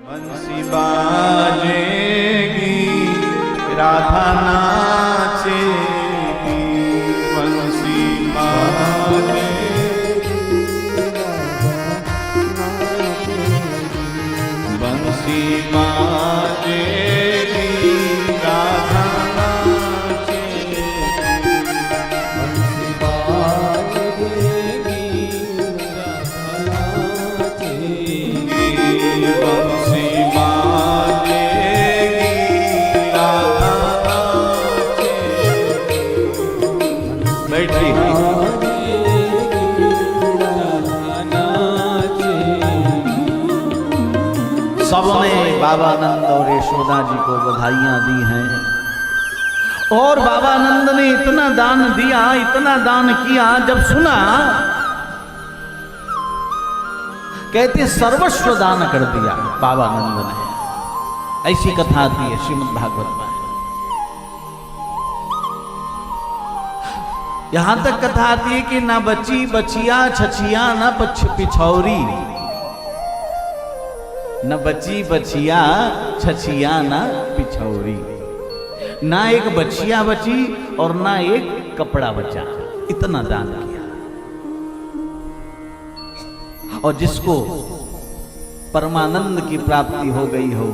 बंसी बाजेगी राधा नाचेगी, बंसी बाजेगी बंसी बाजेगी राधा नाचेगी, बंसी बाजेगी राधा नाचेगी, बंसी बाजेगी राधा नाचेगी। बैठिए। सबने बाबा नंद और यशोदा जी को बधाइयां दी हैं और बाबा नंद ने इतना दान दिया, इतना दान किया, जब सुना कहते सर्वस्व दान कर दिया बाबा नंद ने। ऐसी कथा आती है श्रीमद् भागवत में। यहां तक कथा आती है कि ना बची बचिया छछिया ना पिछौरी, न बची बचिया छछिया ना पिछौरी, ना एक बचिया बची और ना एक कपड़ा बचा, इतना दान किया। और जिसको परमानंद की प्राप्ति हो गई हो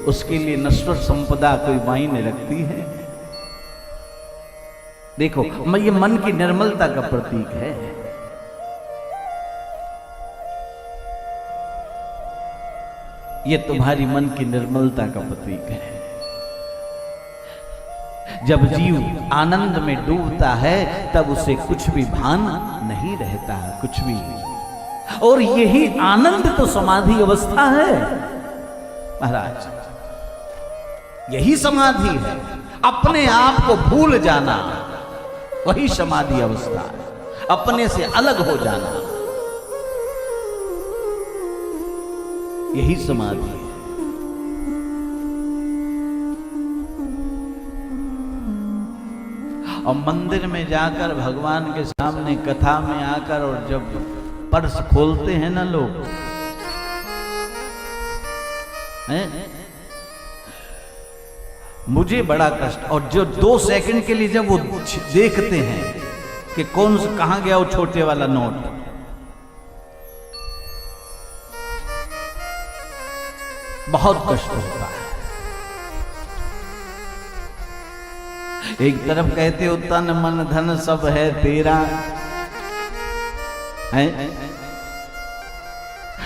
उसके लिए नश्वर संपदा कोई मायने रखती है। देखो ये मन की निर्मलता का प्रतीक है। ये तुम्हारी मन की निर्मलता का प्रतीक है। जब जीव आनंद में डूबता है तब उसे कुछ भी भान नहीं रहता है, कुछ भी। और यही आनंद तो समाधि अवस्था है महाराज, यही समाधि है। अपने आप को भूल जाना वही समाधि अवस्था है, अपने से अलग हो जाना यही समाधि है। और मंदिर में जाकर भगवान के सामने कथा में आकर और जब पर्स खोलते हैं ना लोग हैं? मुझे बड़ा कष्ट। और जो 2 सेकंड के लिए जब वो देखते हैं कि कौन सा कहां गया वो छोटे वाला नोट, बहुत कष्ट होता है। एक तरफ कहते हो तन मन धन सब है तेरा है?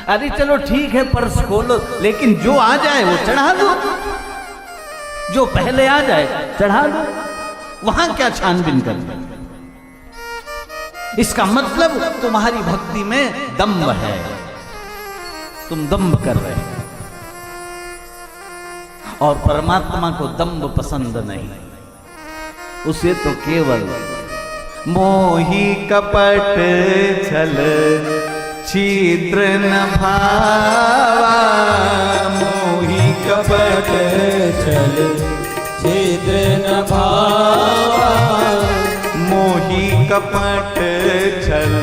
अरे चलो ठीक है पर्स खोलो, लेकिन जो आ जाए वो चढ़ा दो, जो पहले आ जाए चढ़ा दो, वहां क्या छानबीन करना। इसका मतलब तुम्हारी भक्ति में दम्भ है, तुम दम्भ कर रहे हो। और परमात्मा को दम्भ पसंद नहीं, उसे तो केवल मोही कपट छल छिद्र न भावा, मोही कपट छल छिद्र न भावा, मोही कपट छल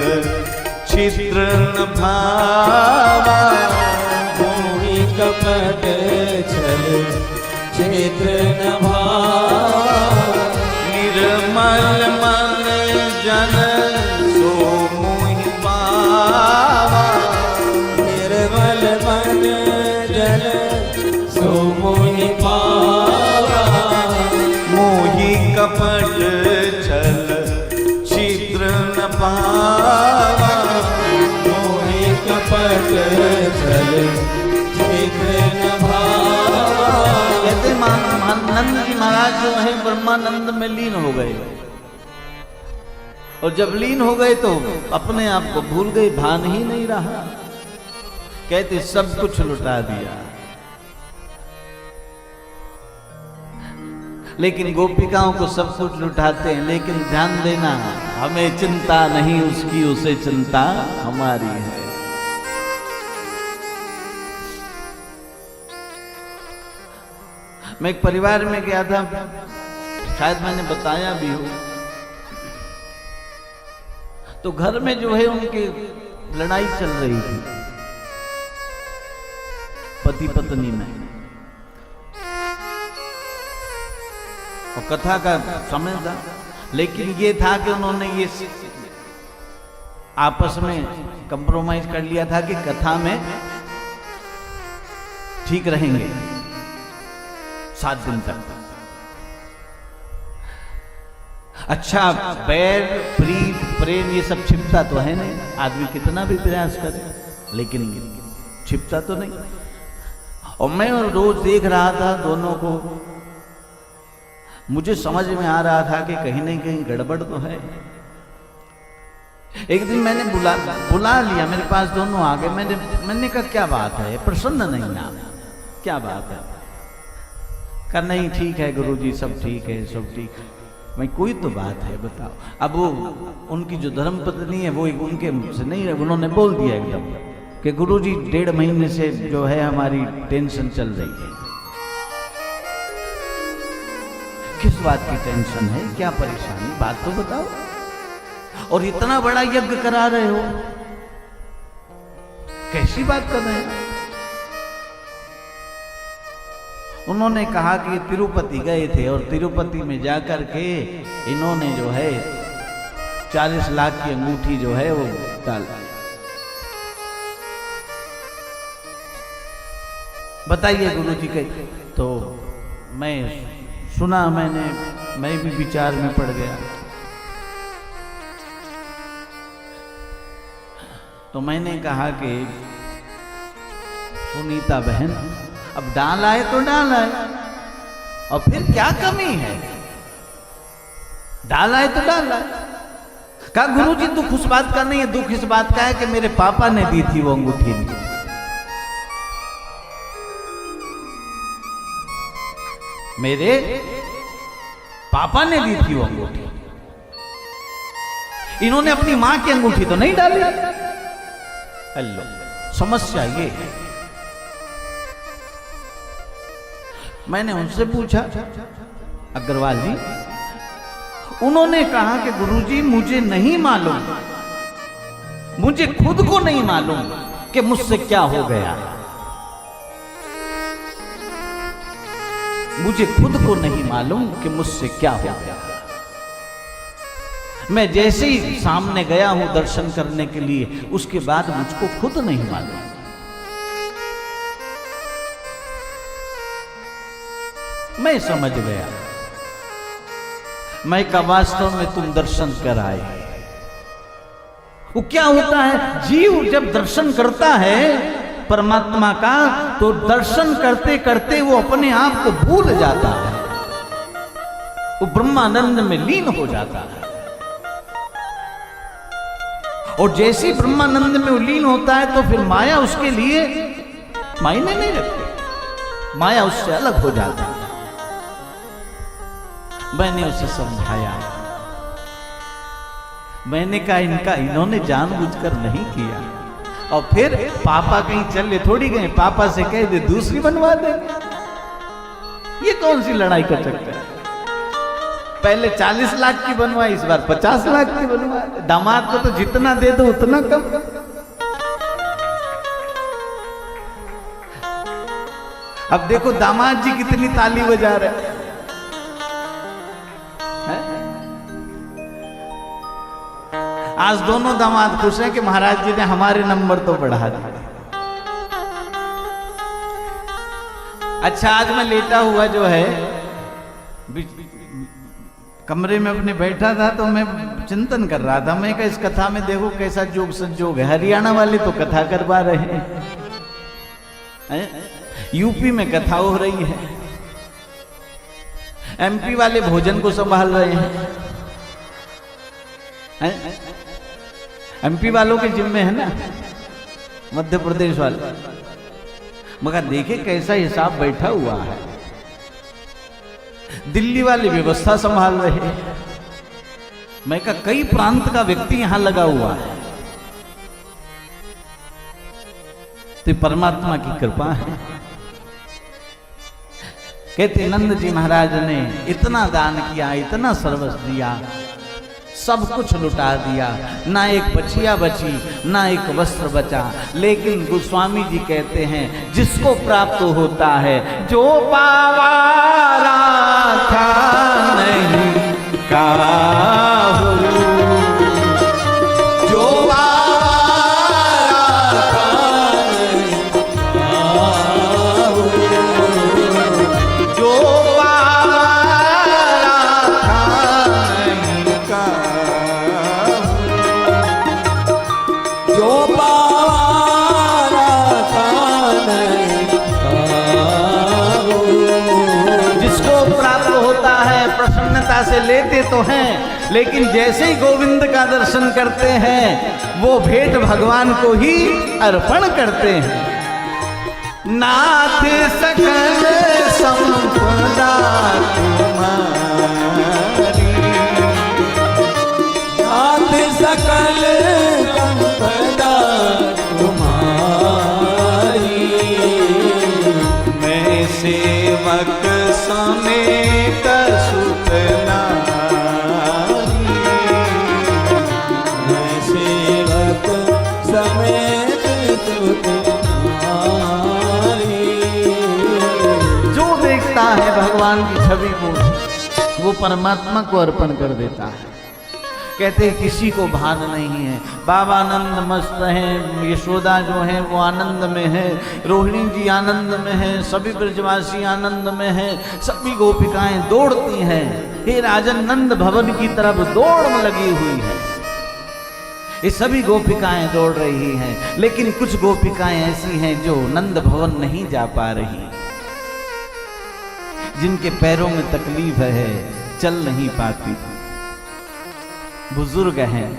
छिद्र न भावा, मोही कपट छल छिद्र न भावा, निर्मल मन जन सो मोहि पावा, निर्मल मन जन सो मोहि पावा, मोही कपट छल छिद्र न पावा, मोहि कपट छल छिद्र न भावा। कहते नंद जी महाराज जो है ब्रह्मानंद में लीन हो गए, और जब लीन हो गए तो अपने आप को भूल गए, भान ही नहीं रहा। कहते सब कुछ लुटा दिया। लेकिन गोपिकाओं को सब कुछ लुटाते हैं, लेकिन ध्यान देना हमें चिंता नहीं उसकी, उसे चिंता हमारी है। मैं एक परिवार में गया था, शायद मैंने बताया भी हो, तो घर में जो है उनके लड़ाई चल रही थी, पति पत्नी में। और कथा का समय था, लेकिन ये था कि उन्होंने ये आपस में कंप्रोमाइज कर लिया था कि कथा में ठीक रहेंगे 7 दिन तक। अच्छा, बैर प्रीत प्रेम ये सब छिपता तो है नहीं, आदमी कितना भी प्रयास करे लेकिन छिपता तो नहीं। और मैं रोज देख रहा था दोनों को, मुझे समझ में आ रहा था कि कहीं नहीं कहीं गड़बड़ तो है। एक दिन मैंने बुला लिया, मेरे पास दोनों आ गए। मैंने कहा क्या बात है, प्रसन्न नहीं आप, क्या बात है? कहा नहीं ठीक है गुरुजी, सब ठीक है, सब ठीक है। मैं कोई तो बात है बताओ। अब वो उनकी जो धर्म पत्नी है वो उनके से नहीं, उन्होंने बोल दिया एकदम कि गुरुजी 1.5 महीने से जो है हमारी टेंशन चल रही है। किस बात की टेंशन है, क्या परेशानी, बात तो बताओ। और इतना बड़ा यज्ञ करा रहे हो, कैसी बात कर रहे हैं? उन्होंने कहा कि तिरुपति गए थे और तिरुपति में जाकर के इन्होंने जो है 40 लाख की अंगूठी जो है वो डाल। बताइए गुरुजी के। तो मैं सुना, मैं भी विचार में पड़ गया। तो मैंने कहा कि सुनीता बहन, अब डाल आए तो डाल आए, और फिर क्या कमी है, डाल आए तो डाल आए। कहा गुरुजी दुख उस बात का नहीं है, दुख इस बात का है कि मेरे पापा ने दी थी वो अंगूठी। मेरे पापा ने दी थी वो अंगूठी, इन्होंने अपनी मां की अंगूठी तो नहीं डाली। हेलो, समस्या ये है। मैंने उनसे पूछा, अग्रवाल जी, उन्होंने कहा कि गुरुजी मुझे नहीं मालूम, मुझे खुद को नहीं मालूम कि मुझसे क्या हो गया, मुझे खुद को नहीं मालूम कि मुझसे क्या हो गया। मैं जैसे ही सामने गया हूं दर्शन करने के लिए, उसके बाद मुझको खुद नहीं मालूम। मैं समझ गया, मैं का वास्तव में तुम दर्शन कर आए। वो क्या होता है, जीव जब दर्शन करता है परमात्मा का, तो दर्शन करते करते वो अपने आप को भूल जाता है, वो ब्रह्मानंद में लीन हो जाता है। और जैसे ही ब्रह्मानंद में वो लीन होता है तो फिर माया उसके लिए मायने नहीं रखती, माया उससे अलग हो जाता है। मैंने उसे समझाया, मैंने कहा इनका इन्होंने जानबूझकर नहीं किया। और फिर पापा कहीं चले थोड़ी गए, पापा से कह दे दूसरी बनवा दे। ये कौन सी लड़ाई का चक्कर है? पहले 40 लाख की बनवाई, इस बार 50 लाख की बनवा। दामाद को तो जितना दे दो उतना कम। अब देखो दामाद जी कितनी ताली बजा रहे हैं। आज दोनों दामाद खुश हैं कि महाराज जी ने हमारे नंबर तो बढ़ा दिए। अच्छा, आज मैं लेटा हुआ जो है कमरे में अपने बैठा था, तो मैं चिंतन कर रहा था। मैं इस कथा में देखो कैसा जोग संजोग है। हरियाणा वाले तो कथा करवा रहे हैं, यूपी में कथा हो रही है, एमपी वाले भोजन को संभाल रहे हैं। एमपी वालों के जिम्मे है ना, मध्य प्रदेश वाले। मगर देखे कैसा हिसाब बैठा हुआ है। दिल्ली वाले व्यवस्था संभाल रहे हैं। मैं कहा कई प्रांत का व्यक्ति यहां लगा हुआ है। तो परमात्मा की कृपा है। कहते नंद जी महाराज ने इतना दान किया, इतना सर्वस्व दिया, सब कुछ लुटा दिया, ना एक बचिया बची, ना एक वस्त्र बचा। लेकिन गोस्वामी जी कहते हैं जिसको प्राप्त होता है, जो पावा राखा नहीं काहू, जो पावा राखा नहीं काहू, जो पावा राखा नहीं काहू, जो पावा राखा नहीं काहू। जिसको प्राप्त होता है प्रसन्नता से लेते तो हैं, लेकिन जैसे ही गोविंद का दर्शन करते हैं वो भेंट भगवान को ही अर्पण करते हैं। नाथ सकल संपदा तुम्हारी, नाथ सकल संपदा तुम्हारी, मैं सेवक समेत सुत नारी, मैं सेवक समेत सुत नारी। जो देखता है भगवान की छवि को वो परमात्मा को अर्पण कर देता है। कहते हैं किसी को भान नहीं है, बाबा आनंद मस्त हैं, यशोदा जो हैं वो आनंद में है, रोहिणी जी आनंद में है, सभी ब्रजवासी आनंद में है, सभी गोपिकाएं दौड़ती हैं। हे राजन नंद भवन की तरफ दौड़ लगी हुई है, ये सभी गोपिकाएं दौड़ रही हैं। लेकिन कुछ गोपिकाएं ऐसी हैं जो नंद भवन नहीं जा पा रही, जिनके पैरों में तकलीफ है, चल नहीं पाती, बुजुर्ग हैं।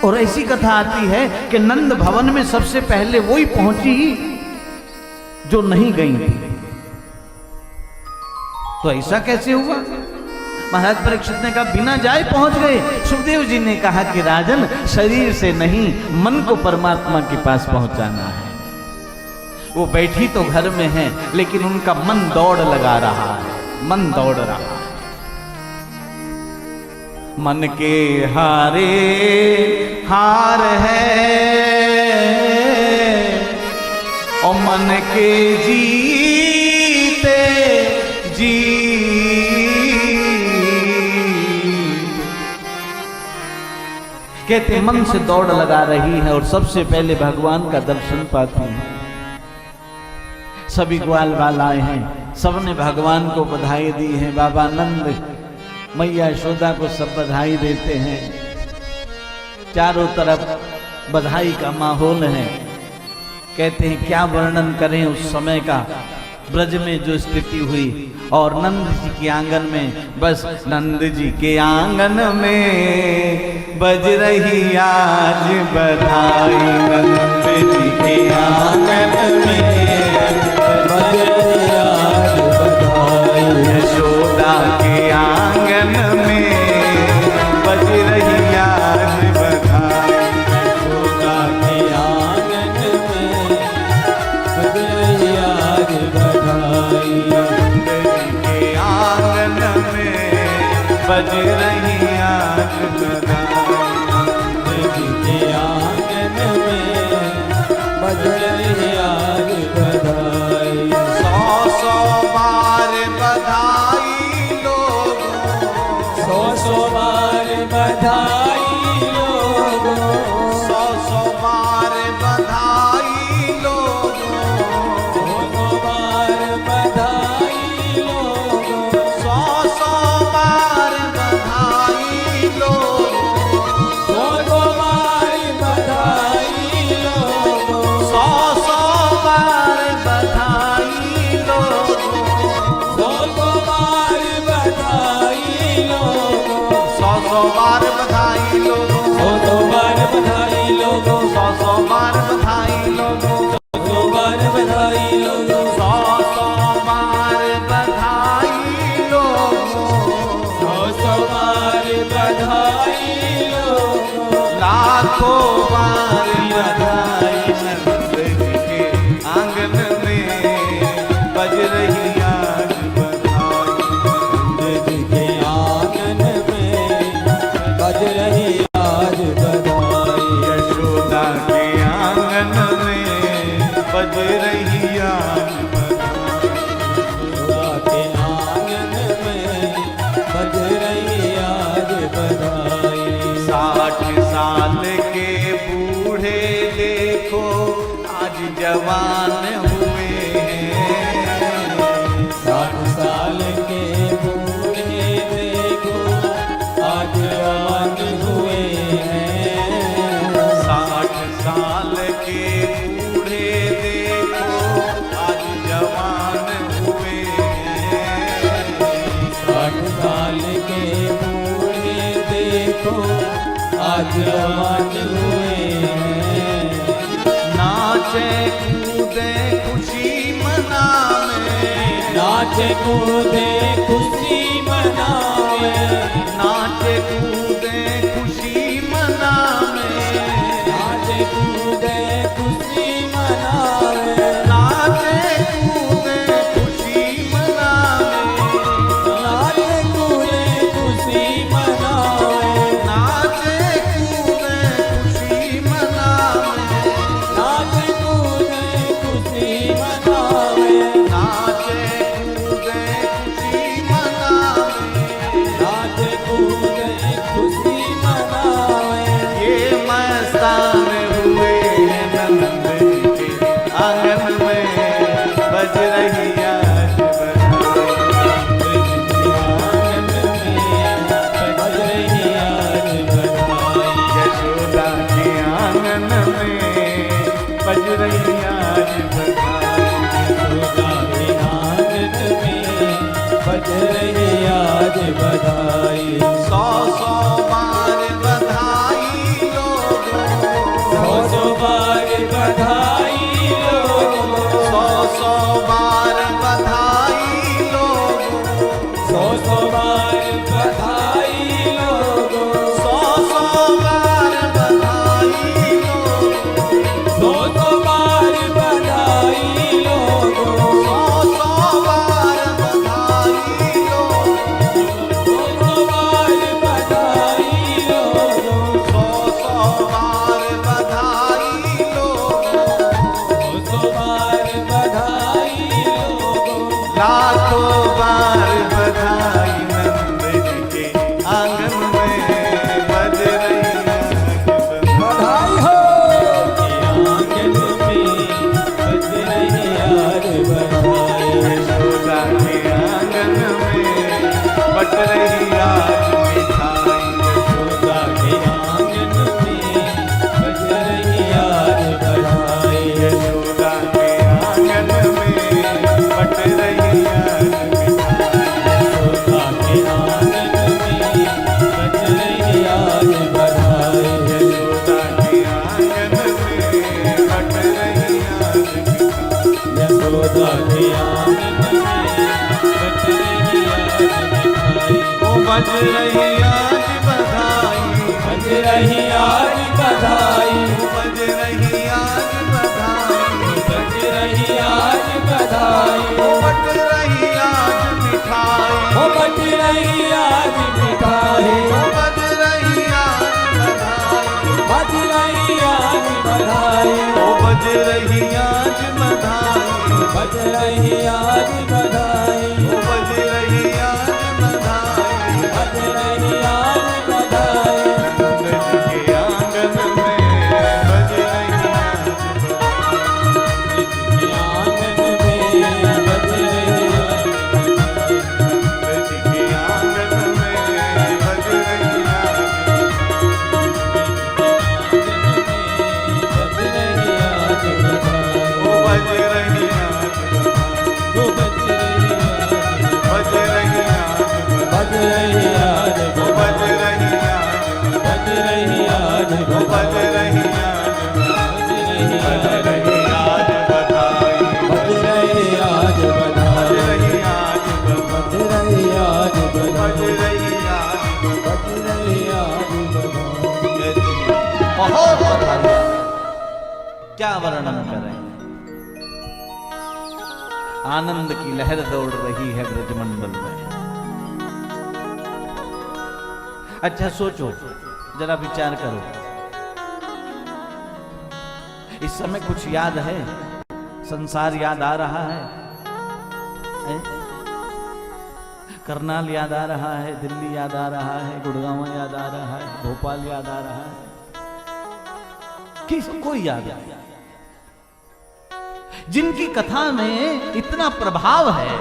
और ऐसी कथा आती है कि नंद भवन में सबसे पहले वही पहुंची जो नहीं गई थी। तो ऐसा कैसे हुआ? महाराज परीक्षित ने कहा बिना जाए पहुंच गए। सुखदेव जी ने कहा कि राजन शरीर से नहीं मन को परमात्मा के पास पहुंचाना है। वो बैठी तो घर में है लेकिन उनका मन दौड़ लगा रहा है, मन दौड़ रहा है। मन के हारे हार है और मन के जीते जी। कहते मन से दौड़ लगा रही है और सबसे पहले भगवान का दर्शन पाती है। सभी ग्वाल बाल आए हैं, सबने भगवान को बधाई दी है। बाबा नंद मैया यशोदा को सब बधाई देते हैं। चारों तरफ बधाई का माहौल है। कहते हैं क्या वर्णन करें उस समय का, ब्रज में जो स्थिति हुई। और नंद जी के आंगन में, बस नंद जी के आंगन में बज रही आज बधाई। नंद जी के आंगन में बज रही आज बधाई। यशोदा के आंगन में बज रही आज बधाई। यशोदा के आंगन में बज रही आज बधाई। नंद जी के आंगन में बज रही आज बधाई। नंद जी के आंगन में बज रही आज बधाई। 100 बार बधाई लोगों, 100 बार बधाई लोगों। 100 बार बधाई लोगों, 100 बार बधाई लोगों। 100 बार बधाई लोगों, 100 बार बधाई लोगों। 100 बार बधाई लोगों, 100 बार बधाई लोगों। 100 बार बधाई लोगों, 100 बार बधाई लोगों। 100 बार बधाई लोगों, 100 बार बधाई लोगों। 100 बार बधाई लोगों, 100 बार बधाई लोगों। लाखों बार बधाई नंद जी के आंगन में बज रही आज बधाई। नंद जी के आंगन में आज अमन हुए नाचे कूदे खुशी मनावे नाचे कूदे खुशी मनावे नाचे कूदे खुशी मनावे नाचे कूदे खुशी मनावे नाचे कूदे खुशी मनावे नाचे कूदे खुशी मनावे नाचे कूदे खुशी मनावे नाचे कूदे खुशी मनावे नाचे कूदे खुशी मनावे नाचे कूदे खुशी मनावे ये मस्तान हुए नंद जी के आंगन में बज रही आज बधाई यशोदा के आंगन में बज रही आज बधाई बधाई सौ सौ बार बधाई लोगों सौ बार बधाई लोगों सौ सौ बार बधाई लोगों सौ बार बधाई लोगों सौ सौ बार बधाई लोगों सौ बार बधाई लोगों सौ सौ बार बधाई लोगों सौ बार बधाई लोगों सौ सौ बार बधाई लोगों सौ बार बधाई लोगों लाखों बार बधाई नंद जी के आंगन में बज रही आज बधाई हो आंगन में बज रही आज बधाई यशोदा के आंगन में बट रही आज मिठाई यशोदा के आंगन में बज रही आज बधाई यशोदा के आंगन में बट रही आज मिठाई यशोदा के आंगन में बज रही आज बधाई यशोदा के आंगन में बट रही आज मिठाई यशोदा के आंगन में बज रही आज मिठाई ओ बज रही आज बधाई बज रही आज बधाई बज रही आज बधाई बज रही आज बधाई ओ बट रही आज मिठाई हो बज रही आज मिठाई ओ बज रही आज बधाई बज रही आज बधाई ओ बज रही आज बधाई बज रही आज बधाई बज रही आज बज बधाई रही आज बधाई नंद जी के आंगन में बज रही आज बधाई के आंगन में बज रही आज नंद जी के आंगन में बज रही आज बज रही आज बधाई ओ बज रही आज हो बज रही आज बज रही आज बज रही आज ओ बज रही आज बज रही आज ओ बज रही आज बज रही आज बज बधाई रही आज बज बधाई रही आज बज बधाई रही आज बज रही आज बधाई बहुत बधाई क्या वर्णन करें आनंद की लहर दौड़ रही है ब्रजमंडल में अच्छा सोचो जरा विचार करो इस समय कुछ याद है संसार याद आ रहा है करनाल याद आ रहा है दिल्ली याद आ रहा है गुड़गांव याद आ रहा है भोपाल याद आ रहा है किसको याद आ जिनकी कथा में इतना प्रभाव है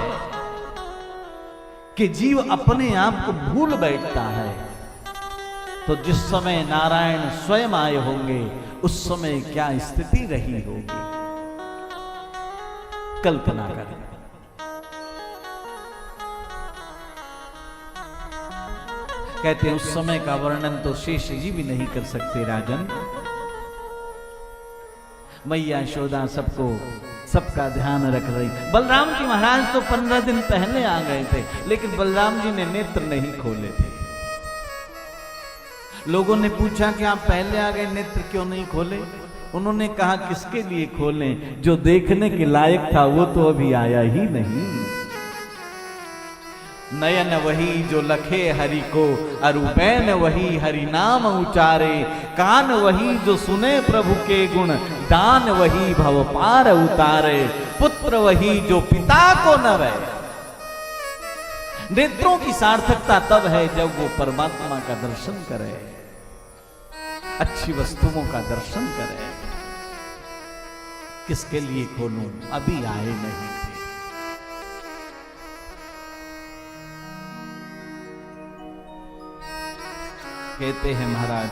कि जीव अपने आप को भूल बैठता है तो जिस समय नारायण स्वयं आए होंगे उस समय क्या स्थिति रही होगी कल्पना करें कहते हैं उस समय का वर्णन तो शेष जी भी नहीं कर सकते राजन। मैया यशोदा सबका ध्यान रख रही। बलराम जी महाराज तो 15 दिन पहले आ गए थे, लेकिन बलराम जी ने नेत्र नहीं खोले थे। लोगों ने पूछा कि आप पहले आ गए, नेत्र क्यों नहीं खोले? उन्होंने कहा किसके लिए खोलें, जो देखने के लायक था वो तो अभी आया ही नहीं। नयन वही जो लखे हरि को, अरुबैन वही हरि नाम उचारे, कान वही जो सुने प्रभु के गुण, दान वही भव पार उतारे, पुत्र वही जो पिता को न रहे। नेत्रों की सार्थकता तब है जब वो परमात्मा का दर्शन करे, अच्छी वस्तुओं का दर्शन करे। किसके लिए खोलूं, अभी आए नहीं थे। कहते हैं महाराज,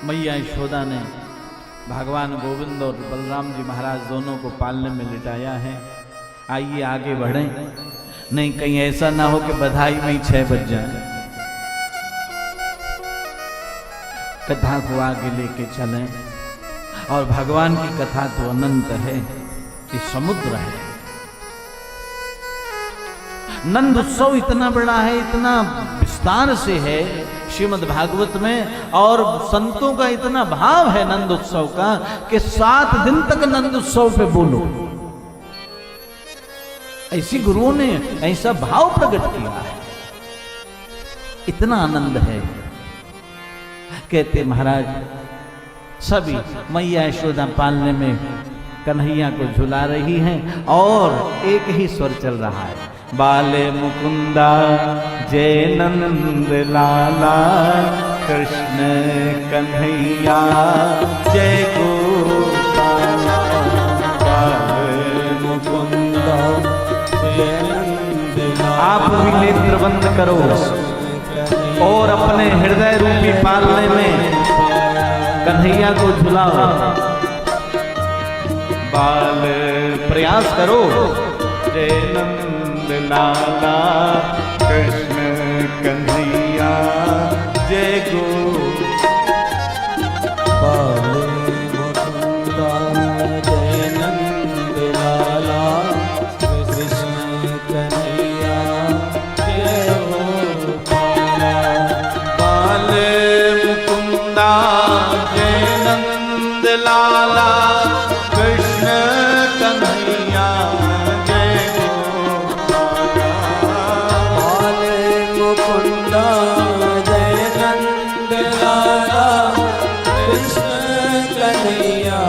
मैया यशोदा ने भगवान गोविंद और बलराम जी महाराज दोनों को पालने में लिटाया है। आइए आगे बढ़ें, नहीं कहीं ऐसा ना हो कि बधाई में ही 6 बज जाए। कथा को आगे लेके चलें, और भगवान की कथा तो अनंत है, ये समुद्र है। नंद उत्सव इतना बड़ा है, इतना विस्तार से है श्रीमद् भागवत में, और संतों का इतना भाव है नंद उत्सव का कि 7 दिन तक नंद उत्सव पे बोलो। ऐसी गुरुओं ने ऐसा भाव प्रकट किया है, इतना आनंद है। कहते महाराज सभी मैया यशोदा पालने में कन्हैया को झुला रही हैं, और एक ही स्वर चल रहा है, बाले मुकुंदा जय नंद लाला, कृष्ण कन्हैया जय गोपाल। बाले मुकुंदा जय नंद लाला। आप भी नेत्र बंद करो और अपने हृदय रूपी पालने में कन्हैया को झुलाओ। बाल प्रयास करो, जय नंद लाला, कृष्ण कन्हैया जय गोपाल। बाले मुकुंदा जय नंद लाला, कृष्ण कन्हैया जय गोपाल। बाले मुकुंदा जय नंद लाला, कृष्ण कन्हैया जय गोपाल। बाले मुकुंदा जय नंद लाला, कृष्ण कन्हैया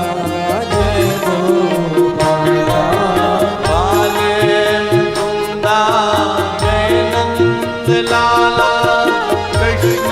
जय गोपाल। बाले मुकुंदा जय नंद लाला, कृष्ण